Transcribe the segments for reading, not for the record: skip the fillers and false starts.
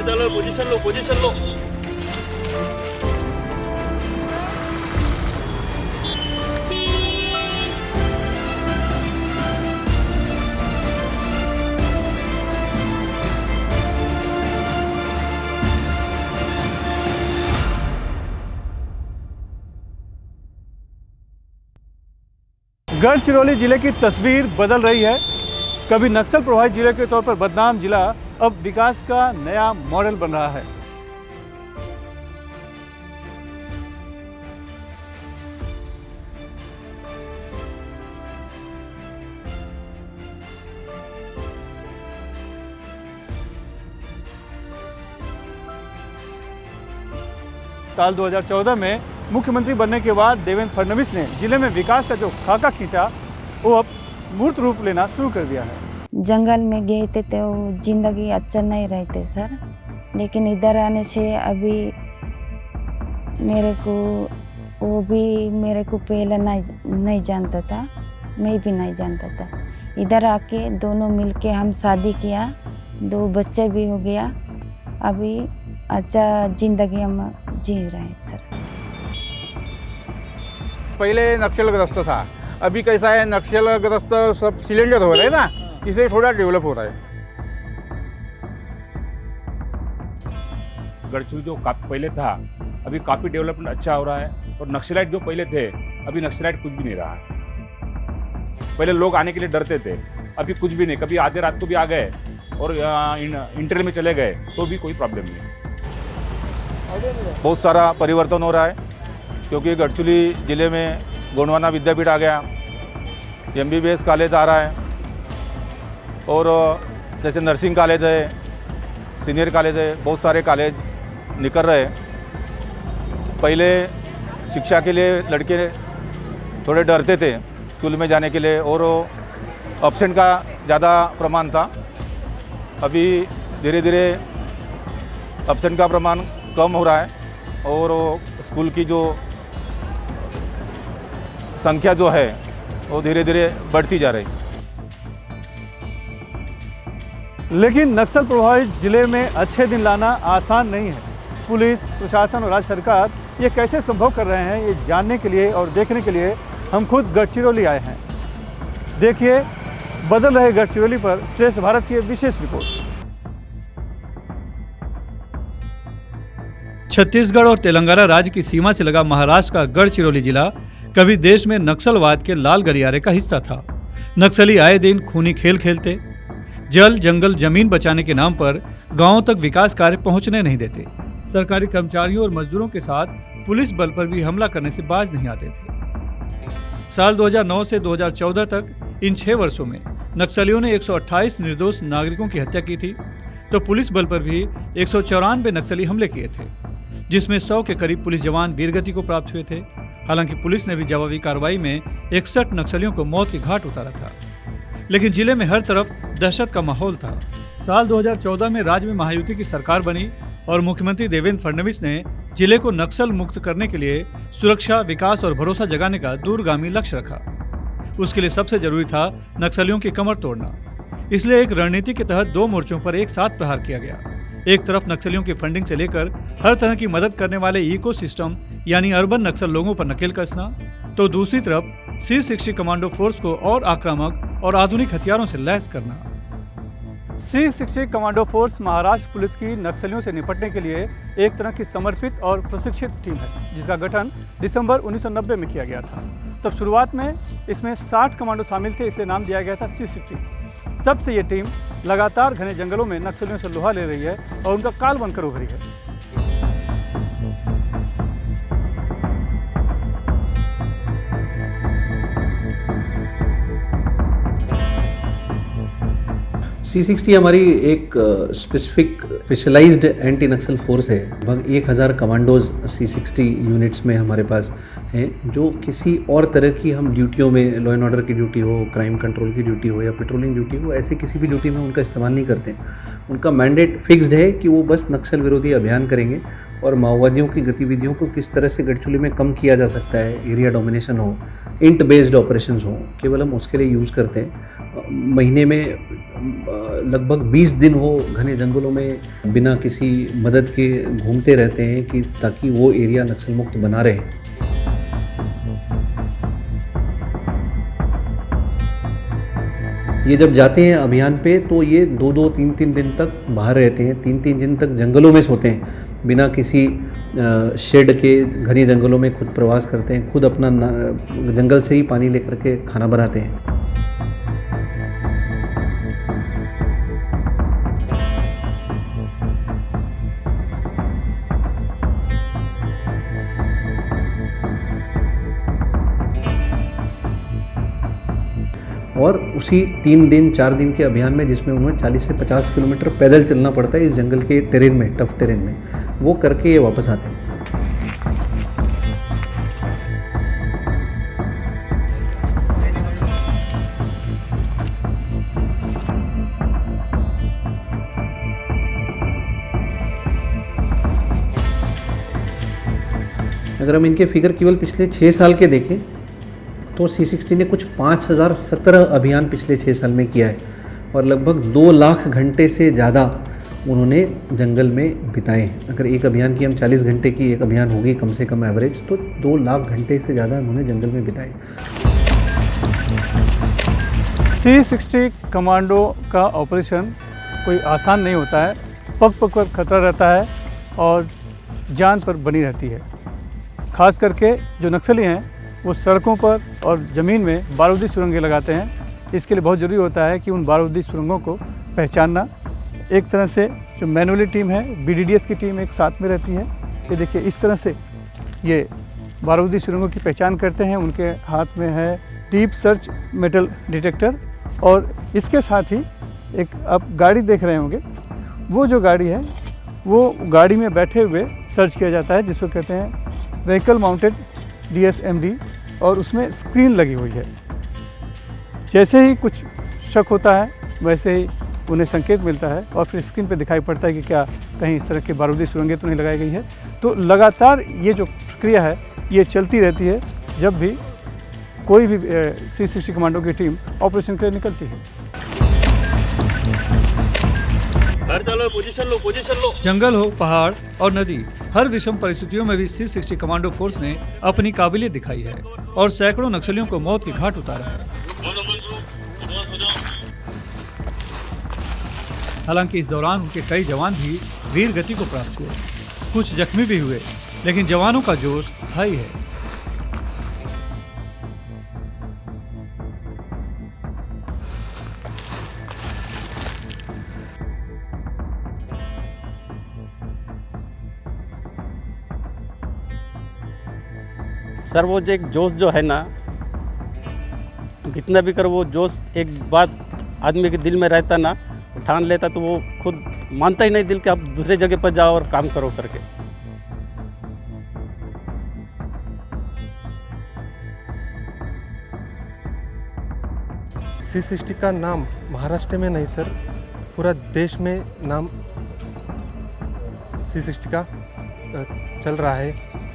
चलो पोजीशन लो पोजीशन लो। गढ़चिरौली जिले की तस्वीर बदल रही है। कभी नक्सल प्रभावित जिले के तौर पर बदनाम जिला अब विकास का नया मॉडल बन रहा है। साल 2014 में मुख्यमंत्री बनने के बाद देवेंद्र फडणवीस ने जिले में विकास का जो खाका खींचा वो अब मूर्त रूप लेना शुरू कर दिया है। जंगल में गए थे तो जिंदगी अच्छा नहीं रहते सर, लेकिन इधर आने से अभी मेरे को पहले नहीं जानता था, मैं भी नहीं जानता था। इधर आके दोनों मिलके हम शादी किया, 2 बच्चे भी हो गया। अभी अच्छा जिंदगी हम जी रहे हैं सर। पहले नक्सलग्रस्त था, अभी कैसा है नक्सलग्रस्त सब सिलेंडर हो रहे हैं ना, इसलिए थोड़ा डेवलप हो रहा है। गढ़चिरौली जो पहले था अभी काफ़ी डेवलपमेंट अच्छा हो रहा है, और नक्सलाइट जो पहले थे अभी नक्सलाइट कुछ भी नहीं रहा है। पहले लोग आने के लिए डरते थे, अभी कुछ भी नहीं, कभी आधे रात को भी आ गए और इंटर में चले गए तो भी कोई प्रॉब्लम नहीं। बहुत सारा परिवर्तन हो रहा है, क्योंकि गढ़चिरौली ज़िले में गोंडवाना विद्यापीठ आ गया, MBBS कॉलेज आ रहा है, और जैसे नर्सिंग कॉलेज है, सीनियर कॉलेज है, बहुत सारे कॉलेज निकल रहे हैं। पहले शिक्षा के लिए लड़के थोड़े डरते थे स्कूल में जाने के लिए, और एब्सेंट का ज़्यादा प्रमाण था। अभी धीरे धीरे एब्सेंट का प्रमाण कम हो रहा है, और स्कूल की जो संख्या जो है वो धीरे धीरे बढ़ती जा रही। लेकिन नक्सल प्रभावित जिले में अच्छे दिन लाना आसान नहीं है। पुलिस प्रशासन और राज्य सरकार ये कैसे संभव कर रहे हैं, ये जानने के लिए और देखने के लिए हम खुद गढ़चिरौली आए हैं। देखिए बदल रहे गढ़चिरौली पर श्रेष्ठ भारत की विशेष रिपोर्ट। छत्तीसगढ़ और तेलंगाना राज्य की सीमा से लगा महाराष्ट्र का गढ़चिरौली जिला कभी देश में नक्सलवाद के लाल गलियारे का हिस्सा था। नक्सली आए दिन खूनी खेल खेलते, जल जंगल जमीन बचाने के नाम पर गांवों तक विकास कार्य पहुंचने नहीं देते। सरकारी कर्मचारियों और मजदूरों के साथ पुलिस बल पर भी हमला करने से बाज नहीं आते थे। साल 2009 से 2014 तक इन 6 वर्षों में नक्सलियों ने 128 निर्दोष नागरिकों की हत्या की थी, तो पुलिस बल पर भी 194 नक्सली हमले किए थे, जिसमें 100 के करीब पुलिस जवान वीरगति को प्राप्त हुए थे। हालांकि पुलिस ने भी जवाबी कार्रवाई में 61 नक्सलियों को मौत की घाट उतारा था, लेकिन जिले में हर तरफ दहशत का माहौल था। साल 2014 में राज्य में महायुति की सरकार बनी और मुख्यमंत्री देवेंद्र फडणवीस ने जिले को नक्सल मुक्त करने के लिए सुरक्षा, विकास और भरोसा जगाने का दूरगामी लक्ष्य रखा। उसके लिए सबसे जरूरी था नक्सलियों की कमर तोड़ना। इसलिए एक रणनीति के तहत 2 मोर्चों पर एक साथ प्रहार किया गया। एक तरफ नक्सलियों की फंडिंग से लेकर हर तरह की मदद करने वाले इकोसिस्टम यानी अर्बन नक्सल लोगों पर नकेल कसना, तो दूसरी तरफ C60 कमांडो फोर्स को और आक्रामक और आधुनिक हथियारों से लैस करना। C60 commando force Maharashtra police की नक्सलियों से निपटने के लिए एक तरह की समर्पित और प्रशिक्षित टीम है, जिसका गठन दिसंबर 1990 में किया गया था। तब शुरुआत में इसमें 60 कमांडो शामिल थे, इसलिए नाम दिया गया था C60। तब से ये टीम लगातार घने जंगलों में नक्सलियों से लोहा ले रही है और उनका काल बनकर उभरी है। C60 हमारी एक स्पेशलाइज्ड एंटी नक्सल फोर्स है। लगभग 1000 कमांडोज C60 यूनिट्स में हमारे पास हैं, जो किसी और तरह की हम ड्यूटियों में, लॉ एंड ऑर्डर की ड्यूटी हो, क्राइम कंट्रोल की ड्यूटी हो या पेट्रोलिंग ड्यूटी हो, ऐसे किसी भी ड्यूटी में उनका इस्तेमाल नहीं करते। उनका मैंडेट फिक्स्ड है कि वो बस नक्सल विरोधी अभियान करेंगे और माओवादियों की गतिविधियों को किस तरह से गढ़चिरौली में कम किया जा सकता है, एरिया डोमिनेशन हो, इंट बेस्ड ऑपरेशंस हो, केवल हम उसके लिए यूज़ करते हैं। महीने में लगभग 20 दिन वो घने जंगलों में बिना किसी मदद के घूमते रहते हैं कि ताकि वो एरिया नक्सल मुक्त बना रहे। ये जब जाते हैं अभियान पे तो ये 2-2, 3-3 दिन तक बाहर रहते हैं, 3-3 दिन तक जंगलों में सोते हैं, बिना किसी शेड के घने जंगलों में खुद प्रवास करते हैं, खुद अपना जंगल से ही पानी लेकर के खाना बनाते हैं। और उसी 3 दिन 4 दिन के अभियान में जिसमें उन्हें 40 से 50 किलोमीटर पैदल चलना पड़ता है इस जंगल के टेरेन में, टफ टेरेन में, वो करके ये वापस आते हैं। अगर हम इनके फिगर केवल पिछले 6 साल के देखें तो C60 ने कुछ 5017 अभियान पिछले 6 साल में किया है और लगभग 2 लाख घंटे से ज़्यादा उन्होंने जंगल में बिताए। अगर एक अभियान की हम 40 घंटे की एक अभियान होगी कम से कम एवरेज, तो 2 लाख घंटे से ज़्यादा उन्होंने जंगल में बिताए। C60 कमांडो का ऑपरेशन कोई आसान नहीं होता है, पग पग पर खतरा रहता है और जान पर बनी रहती है। खास करके जो नक्सली हैं वो सड़कों पर और ज़मीन में बारूदी सुरंगें लगाते हैं। इसके लिए बहुत ज़रूरी होता है कि उन बारूदी सुरंगों को पहचानना। एक तरह से जो मैनुअली टीम है, BDDS की टीम एक साथ में रहती है। ये देखिए इस तरह से ये बारूदी सुरंगों की पहचान करते हैं। उनके हाथ में है डीप सर्च मेटल डिटेक्टर और इसके साथ ही एक आप गाड़ी देख रहे होंगे, वो जो गाड़ी है वो गाड़ी में बैठे हुए सर्च किया जाता है, जिसको कहते हैं व्हीकल माउंटेड DSMD, और उसमें स्क्रीन लगी हुई है। जैसे ही कुछ शक होता है वैसे ही उन्हें संकेत मिलता है और फिर स्क्रीन पे दिखाई पड़ता है कि क्या कहीं इस तरह की बारूदी सुरंगें तो नहीं लगाई गई है। तो लगातार ये जो प्रक्रिया है ये चलती रहती है जब भी कोई भी C60 कमांडो की टीम ऑपरेशन के लिए निकलती है। पोजीशन लो। जंगल हो, पहाड़ और नदी, हर विषम परिस्थितियों में भी C60 कमांडो फोर्स ने अपनी काबिलियत दिखाई है और सैकड़ों नक्सलियों को मौत की घाट उतारा है। हालांकि इस दौरान उनके कई जवान भी वीर गति को प्राप्त हुए, कुछ जख्मी भी हुए, लेकिन जवानों का जोश हाई है। सर वो जो एक जोश जो है ना, कितना भी कर वो जोश एक बात आदमी के दिल में रहता ना, ठान लेता तो वो खुद मानता ही नहीं दिल के आप दूसरे जगह पर जाओ और काम करो करके। C60 का नाम महाराष्ट्र में नहीं सर, पूरा देश में नाम C60 का चल रहा है,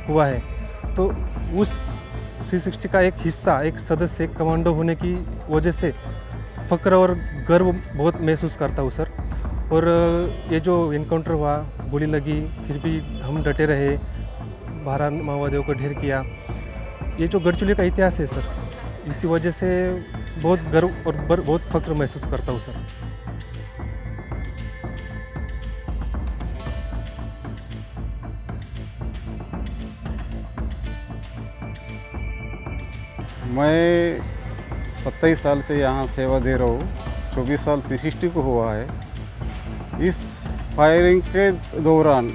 हुआ है। तो उस C60 का एक हिस्सा, एक सदस्य, एक कमांडो होने की वजह से फ़ख्र और गर्व बहुत महसूस करता हूँ सर। और ये जो इनकाउंटर हुआ, गोली लगी, फिर भी हम डटे रहे, 12 माओवादियों को ढेर किया, ये जो गढ़चिरौली का इतिहास है सर, इसी वजह से बहुत गर्व और बहुत फ़ख्र महसूस करता हूँ सर। मैं 27 साल से यहाँ सेवा दे रहा हूँ, 24 साल C60 को हुआ है। इस फायरिंग के दौरान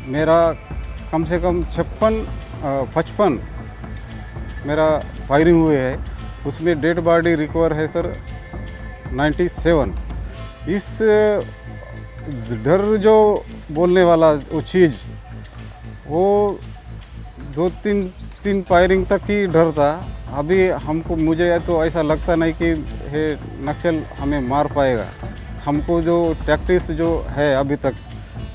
मेरा कम से कम 55 मेरा फायरिंग हुए है, उसमें डेड बॉडी रिकवर है सर 97। इस डर जो बोलने वाला वो चीज़, वो 2-3 फायरिंग तक ही डर था। अभी हमको, मुझे तो ऐसा लगता नहीं कि ये नक्सल हमें मार पाएगा। हमको जो टैक्टिक्स जो है अभी तक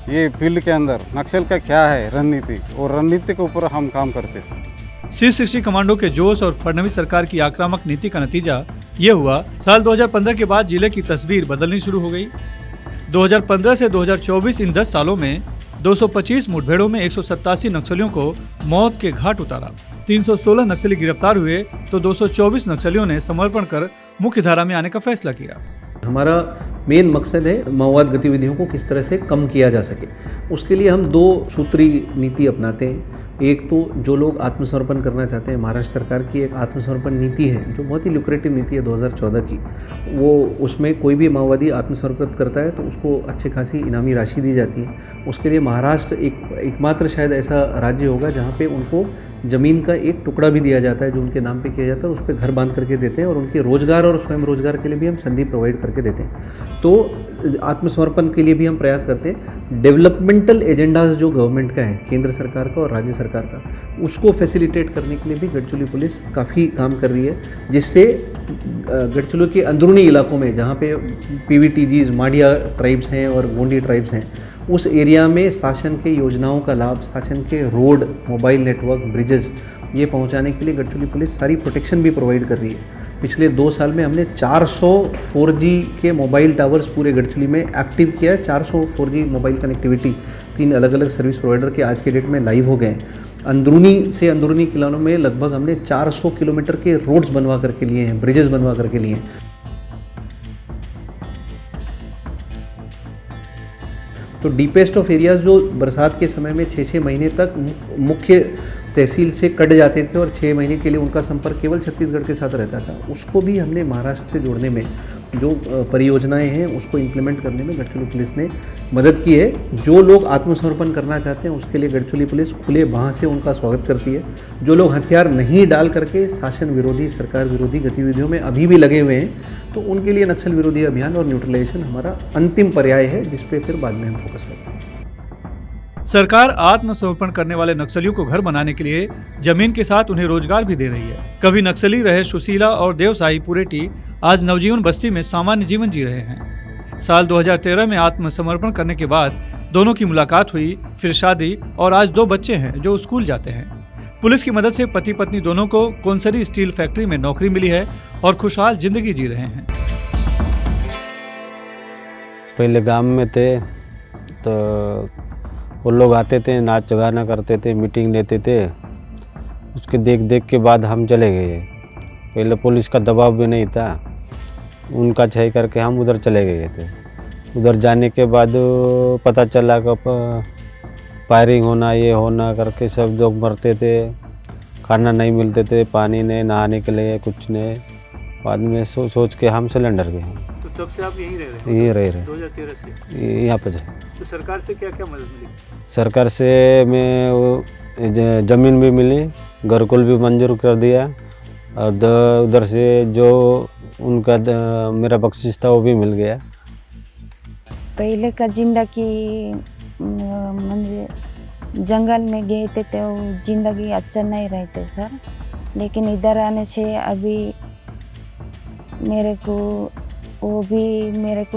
ये फील्ड के अंदर नक्सल का क्या है रणनीति, और रणनीति के ऊपर हम काम करते हैं। C60 कमांडो के जोश और फडणवीस सरकार की आक्रामक नीति का नतीजा ये हुआ साल 2015 के बाद जिले की तस्वीर बदलनी शुरू हो गई। 2015 से 2024 इन 10 सालों में 225 मुठभेड़ों में 187 नक्सलियों को मौत के घाट उतारा। 316 नक्सली गिरफ्तार हुए तो 224 नक्सलियों ने समर्पण कर मुख्य धारा में आने का फैसला किया। हमारा मेन मकसद है माओवाद गतिविधियों को किस तरह से कम किया जा सके। उसके लिए हम 2 सूत्री नीति अपनाते हैं। एक तो जो लोग आत्मसमर्पण करना चाहते हैं, महाराष्ट्र सरकार की एक आत्मसमर्पण नीति है जो बहुत ही लुक्रेटिव नीति है 2014 की। वो उसमें कोई भी माओवादी आत्मसमर्पण करता है तो उसको अच्छी खासी इनामी राशि दी जाती है। उसके लिए महाराष्ट्र एकमात्र शायद ऐसा राज्य होगा जहाँ पे उनको ज़मीन का एक टुकड़ा भी दिया जाता है जो उनके नाम पे किया जाता है, उस पर घर बांध करके देते हैं और उनके रोजगार और स्वयं रोजगार के लिए भी हम संधि प्रोवाइड करके देते हैं। तो आत्मसमर्पण के लिए भी हम प्रयास करते हैं। डेवलपमेंटल एजेंडाज जो गवर्नमेंट का है, केंद्र सरकार का और राज्य सरकार का, उसको फैसिलिटेट करने के लिए भी गढ़चिरौली पुलिस काफ़ी काम कर रही है, जिससे गढ़चिरौली के अंदरूनी इलाकों में जहाँ पे PVTGs, माडिया ट्राइब्स हैं और गोंडी ट्राइब्स हैं, उस एरिया में शासन के योजनाओं का लाभ, शासन के रोड, मोबाइल नेटवर्क, ब्रिजेस ये पहुंचाने के लिए गढ़चिरौली पुलिस सारी प्रोटेक्शन भी प्रोवाइड कर रही है। पिछले 2 साल में हमने 400 4G के मोबाइल टावर्स पूरे गढ़चिरौली में एक्टिव किया है। 400 4G मोबाइल कनेक्टिविटी 3 अलग अलग सर्विस प्रोवाइडर के आज के डेट में लाइव हो गए हैं। अंदरूनी से अंदरूनी किलोमीटर में लगभग हमने 400 किलोमीटर के रोड्स बनवा करके लिए हैं, ब्रिजेस बनवा करके लिए हैं। तो डीपेस्ट ऑफ एरियाज़ जो बरसात के समय में 6-6 महीने तक मुख्य तहसील से कट जाते थे और 6 महीने के लिए उनका संपर्क केवल छत्तीसगढ़ के साथ रहता था, उसको भी हमने महाराष्ट्र से जोड़ने में जो परियोजनाएं हैं उसको इम्प्लीमेंट करने में गढ़चिरौली पुलिस ने मदद की है। जो लोग आत्मसमर्पण करना चाहते हैं उसके लिए गढ़चिरौली पुलिस खुले बाँह से उनका स्वागत करती है। जो लोग हथियार नहीं डाल करके शासन विरोधी, सरकार विरोधी गतिविधियों में अभी भी लगे हुए हैं, तो उनके लिए नक्सल विरोधी अभियान और न्यूट्रलाइजेशन हमारा अंतिम पर्याय है, जिस पे फिर बाद में हम फोकस करते हैं। सरकार आत्मसमर्पण करने वाले नक्सलियों को घर बनाने के लिए जमीन के साथ उन्हें रोजगार भी दे रही है। कभी नक्सली रहे सुशीला और देवसाई पुरेटी आज नवजीवन बस्ती में सामान्य जीवन जी रहे हैं। साल 2013 में आत्मसमर्पण करने के बाद दोनों की मुलाकात हुई, फिर शादी और आज 2 बच्चे हैं जो स्कूल जाते हैं। पुलिस की मदद से पति पत्नी दोनों को कोनसरी स्टील फैक्ट्री में नौकरी मिली है और खुशहाल जिंदगी जी रहे हैं। पहले गांव में थे तो वो लोग आते थे, नाच गाना करते थे, मीटिंग लेते थे। उसके देख देख के बाद हम चले गए। पहले पुलिस का दबाव भी नहीं था, उनका छह करके हम उधर चले गए थे। उधर जाने के बाद पता चला कि फायरिंग होना, ये होना करके सब लोग मरते थे, खाना नहीं मिलते थे, पानी नहीं, नहाने के लिए कुछ नहीं। बाद में सोच के हम सिलेंडर गए। तो तब से आप यहीं रह रहे हैं? यहीं रह रहे 2013 से यहाँ पे। तो सरकार से क्या क्या मदद मिली? सरकार से मैं ज़मीन भी मिली, घरकुल भी मंजूर कर दिया और उधर से जो उनका मेरा बख्शिश था वो भी मिल गया। पहले का जिंदगी जंगल में गए थे तो जिंदगी अच्छा नहीं रहते सर, लेकिन इधर आने से अभी मेरे को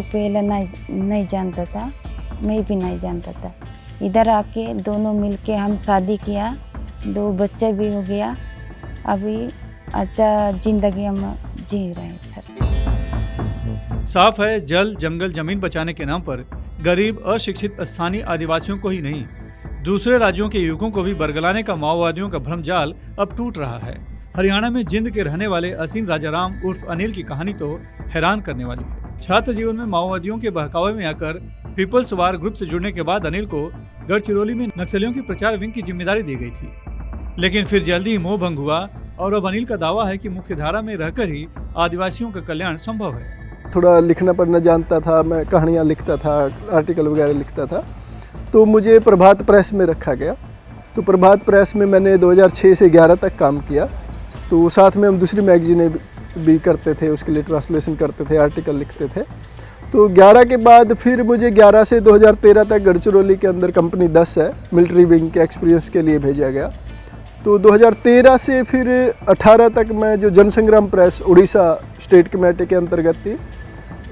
पहले नहीं जानता था, मैं भी नहीं जानता था। इधर आके दोनों मिलके हम शादी किया, 2 बच्चे भी हो गया। अभी अच्छा जिंदगी हम जी रहे हैं सर। साफ है, जल जंगल जमीन बचाने के नाम पर गरीब अशिक्षित स्थानीय आदिवासियों को ही नहीं, दूसरे राज्यों के युवकों को भी बरगलाने का माओवादियों का भ्रमजाल अब टूट रहा है। हरियाणा में जिंद के रहने वाले असीन राजाराम उर्फ अनिल की कहानी तो हैरान करने वाली है। छात्र जीवन में माओवादियों के बहकावे में आकर पीपल्स वार ग्रुप से जुड़ने के बाद अनिल को गढ़चिरौली में नक्सलियों की प्रचार विंग की जिम्मेदारी दी गई थी, लेकिन फिर जल्दी ही मोह भंग हुआ और अब अनिल का दावा है कि मुख्य धारा में रहकर ही आदिवासियों का कल्याण संभव है। थोड़ा लिखना पढ़ना जानता था, मैं कहानियाँ लिखता था, आर्टिकल वगैरह लिखता था, तो मुझे प्रभात प्रेस में रखा गया। तो प्रभात प्रेस में मैंने 2006 से 11 तक काम किया। तो साथ में हम दूसरी मैगजीनें भी करते थे, उसके लिए ट्रांसलेशन करते थे, आर्टिकल लिखते थे। तो 11 के बाद फिर मुझे 11 से 2013 तक गढ़चिरौली के अंदर कंपनी 10 है, मिलिट्री विंग के एक्सपीरियंस के लिए भेजा गया। तो 2013 से फिर 18 तक मैं जो Jansangram press Orissa state committee के अंतर्गत थी,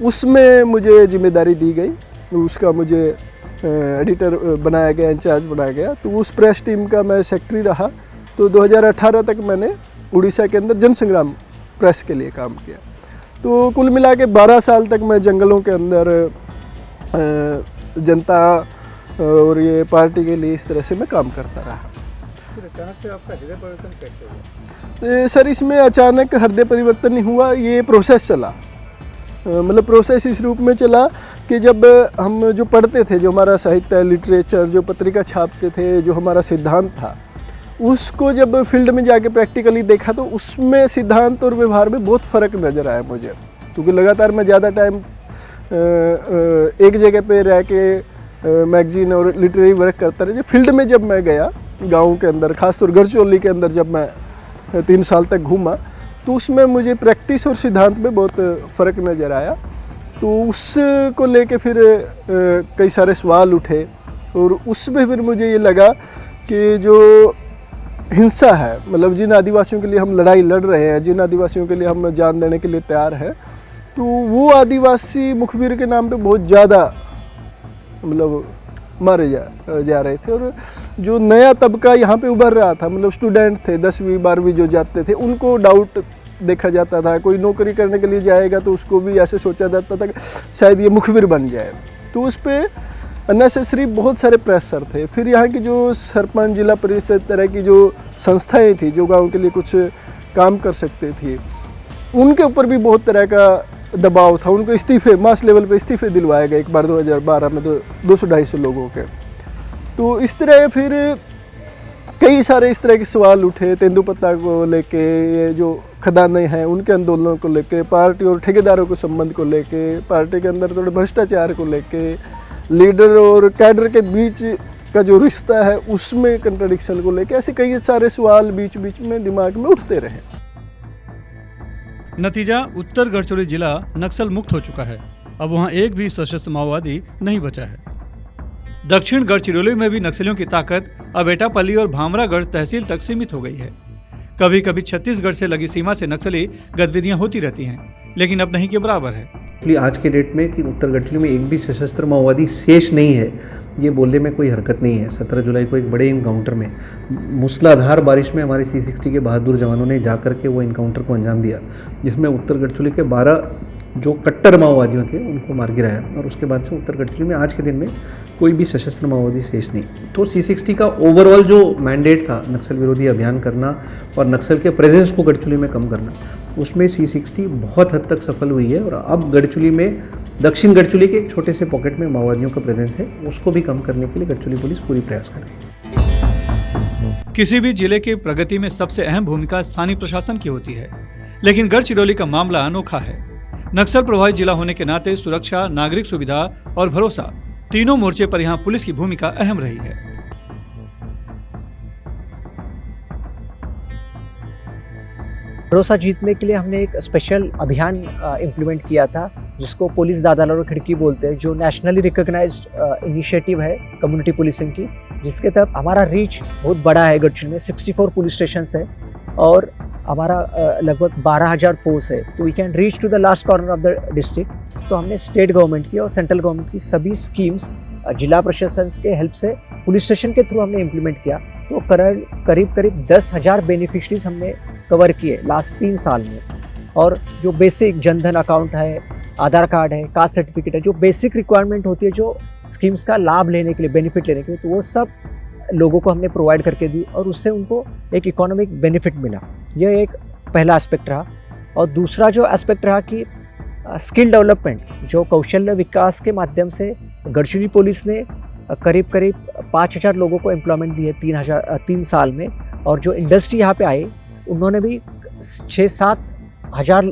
उसमें मुझे जिम्मेदारी दी गई। उसका मुझे एडिटर बनाया गया, इंचार्ज बनाया गया। तो उस प्रेस टीम का मैं सेक्रेटरी रहा। तो 2018 तक मैंने उड़ीसा के अंदर जनसंग्राम प्रेस के लिए काम किया। तो कुल मिला के 12 साल तक मैं जंगलों के अंदर जनता और ये पार्टी के लिए इस तरह से मैं काम करता रहा। अचानक से आपका हृदय परिवर्तन कैसे हुआ? सर इसमें अचानक हृदय परिवर्तन नहीं हुआ, ये प्रोसेस चला। मतलब प्रोसेस इस रूप में चला कि जब हम जो पढ़ते थे, जो हमारा साहित्य लिटरेचर, जो पत्रिका छापते थे, जो हमारा सिद्धांत था, उसको जब फील्ड में जाके प्रैक्टिकली देखा तो उसमें सिद्धांत और व्यवहार में बहुत फ़र्क नज़र आया मुझे। क्योंकि लगातार मैं ज़्यादा टाइम एक जगह पे रह के मैगजीन और लिटरेरी वर्क करता रहा। फील्ड में जब मैं गया गाँव के अंदर, ख़ासतौर गढ़चिरौली के अंदर जब मैं 3 साल तक घूमा, तो उसमें मुझे प्रैक्टिस और सिद्धांत में बहुत फ़र्क नज़र आया। तो उसको लेके फिर कई सारे सवाल उठे और उसमें फिर मुझे ये लगा कि जो हिंसा है, मतलब जिन आदिवासियों के लिए हम लड़ाई लड़ रहे हैं, जिन आदिवासियों के लिए हम जान देने के लिए तैयार हैं, तो वो आदिवासी मुखबिर के नाम पे बहुत ज़्यादा मतलब मारे जा रहे थे। और जो नया तबका यहाँ पे उभर रहा था, मतलब स्टूडेंट थे 10वीं 12वीं जो जाते थे, उनको डाउट देखा जाता था। कोई नौकरी करने के लिए जाएगा तो उसको भी ऐसे सोचा जाता था कि शायद ये मुखबिर बन जाए। तो उस पर अननेसेसरी बहुत सारे प्रेशर थे। फिर यहाँ की जो सरपंच, जिला परिषद तरह की जो संस्थाएं थी जो गांव के लिए कुछ काम कर सकते थी, उनके ऊपर भी बहुत तरह का दबाव था। उनको इस्तीफे, मास लेवल पे इस्तीफे दिलवाए गए एक बार 2012 में, तो 200-250 लोगों के। तो इस तरह फिर कई सारे इस तरह के सवाल उठे, तेंदुपत्ता को लेके, ये जो खदानें हैं उनके आंदोलनों को लेके, पार्टी और ठेकेदारों के संबंध को लेके, पार्टी के अंदर थोड़े भ्रष्टाचार को लेके, लीडर और कैडर के बीच का जो रिश्ता है उसमें कंट्राडिक्शन को लेके, ऐसे कई सारे सवाल बीच बीच में दिमाग में उठते रहे। नतीजा, उत्तर गढ़चिरौली जिला नक्सल मुक्त हो चुका है। अब वहां एक भी सशस्त्र माओवादी नहीं बचा है। दक्षिण गढ़चिरौली में भी नक्सलियों की ताकत अब एटापल्ली और भामरागढ़ तहसील तक सीमित हो गई है। कभी कभी छत्तीसगढ़ से लगी सीमा से नक्सली गतिविधियां होती रहती हैं, लेकिन अब नहीं के बराबर है। आज के डेट में कि उत्तर गढ़चिरौली में एक भी सशस्त्र माओवादी शेष नहीं है, ये बोलने में कोई हरकत नहीं है। 17 जुलाई को एक बड़े इनकाउंटर में मूसलाधार बारिश में हमारे C60 के बहादुर जवानों ने जा करके वो इनकाउंटर को अंजाम दिया, जिसमें उत्तर गढ़चिरौली के 12 जो कट्टर माओवादियों थे उनको मार गिराया। और उसके बाद से उत्तर गढ़चिरौली में आज के दिन में कोई भी सशस्त्र माओवादी शेष नहीं। तो C60 का ओवरऑल जो मैंडेट था नक्सल विरोधी अभियान करना और नक्सल के प्रेजेंस को गढ़चिरौली में कम करना, उसमें C60 बहुत हद तक सफल हुई है। और अब गढ़चिरौली में, दक्षिण गढ़चिरौली के एक छोटे से पॉकेट में माओवादियों का प्रेजेंस है, उसको भी कम करने के लिए गढ़चिरौली पुलिस पूरी प्रयास कर रही है। किसी भी जिले की प्रगति में सबसे अहम भूमिका स्थानीय प्रशासन की होती है, लेकिन गढ़चिरौली का मामला अनोखा है। नक्सल प्रभावित जिला होने के नाते सुरक्षा, नागरिक सुविधा और भरोसा, तीनों मोर्चे पर यहाँ पुलिस की भूमिका अहम रही है। भरोसा जीतने के लिए हमने एक स्पेशल अभियान इम्प्लीमेंट किया था, जिसको पुलिस दादाला और खिड़की बोलते हैं, जो नेशनली रिकॉग्नाइज्ड इनिशिएटिव है कम्युनिटी पुलिसिंग की, जिसके तहत हमारा रीच बहुत बड़ा है। गढ़चिरौली में 64 पुलिस स्टेशन है और हमारा लगभग 12,000 फोर्स है, तो we can reach to the last corner of the district. तो हमने स्टेट गवर्नमेंट की और सेंट्रल गवर्नमेंट की सभी स्कीम्स जिला प्रशासन के हेल्प से पुलिस स्टेशन के थ्रू हमने इम्प्लीमेंट किया। तो करीब 10,000 बेनिफिशरीज हमने कवर किए लास्ट 3 साल में। और जो बेसिक जनधन अकाउंट है, आधार कार्ड है, कास्ट सर्टिफिकेट है, जो बेसिक रिक्वायरमेंट होती है जो स्कीम्स का लाभ लेने के लिए, बेनिफिट लेने के लिए, तो वो सब लोगों को हमने प्रोवाइड करके दी और उससे उनको एक इकोनॉमिक बेनिफिट मिला। यह एक पहला एस्पेक्ट रहा। और दूसरा जो एस्पेक्ट रहा कि स्किल डेवलपमेंट, जो कौशल्य विकास के माध्यम से गढ़चिरौली पुलिस ने करीब 5,000 लोगों को एम्प्लॉयमेंट दी है 3 साल में। और जो इंडस्ट्री यहाँ पे आए उन्होंने भी 6-7 हज़ार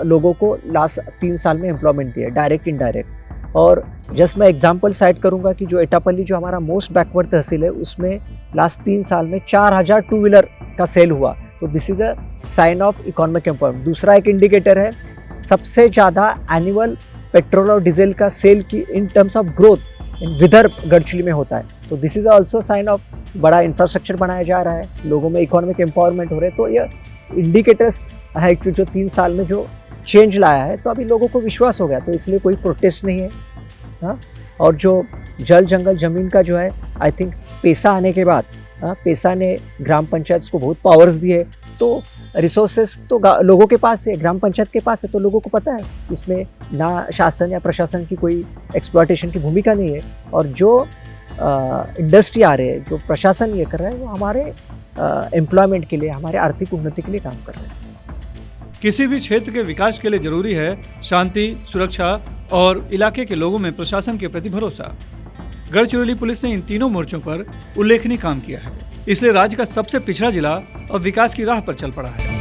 लोगों को लास्ट 3 साल में एम्प्लॉयमेंट दिया, डायरेक्ट इनडायरेक्ट। और जस्ट मैं एग्जांपल साइट करूंगा कि जो एटापल्ली जो हमारा मोस्ट बैकवर्ड तहसील है, उसमें लास्ट 3 साल में 4,000 टू व्हीलर का सेल हुआ। तो this is a sign of economic empowerment. दूसरा एक इंडिकेटर है, सबसे ज़्यादा एनुअल पेट्रोल और डीजल का सेल की in terms of growth in Vidarbha Gadchiroli में होता है। तो this is also sign of बड़ा इंफ्रास्ट्रक्चर बनाया जा रहा है, लोगों में इकोनॉमिक एम्पावरमेंट हो रहे हैं। तो ये इंडिकेटर्स है कि जो 3 साल में जो चेंज लाया है, तो अभी लोगों को विश्वास हो गया, तो इसलिए कोई प्रोटेस्ट नहीं है। हाँ, और जो जल जंगल ज़मीन का जो है, आई थिंक पेसा आने के बाद पेसा ने ग्राम पंचायत को बहुत पावर्स दिए, तो रिसोर्सेस तो लोगों के पास है, ग्राम पंचायत के पास है, तो लोगों को पता है इसमें ना शासन या प्रशासन की कोई एक्सप्लॉयटेशन की भूमिका नहीं है। और जो इंडस्ट्री आ रहे हैं, जो प्रशासन ये कर रहा है, वो हमारे एम्प्लॉयमेंट के लिए, हमारे आर्थिक उन्नति के लिए काम कर रहे हैं। किसी भी क्षेत्र के विकास के लिए जरूरी है शांति, सुरक्षा और इलाके के लोगों में प्रशासन के प्रति भरोसा। गढ़चिरौली पुलिस ने इन तीनों मोर्चों पर उल्लेखनीय काम किया है, इसलिए राज्य का सबसे पिछड़ा जिला अब विकास की राह पर चल पड़ा है।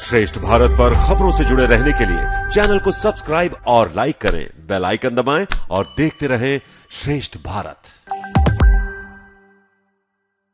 श्रेष्ठ भारत पर खबरों से जुड़े रहने के लिए चैनल को सब्सक्राइब और लाइक करें, बेल आइकन दबाएं और देखते रहें श्रेष्ठ भारत।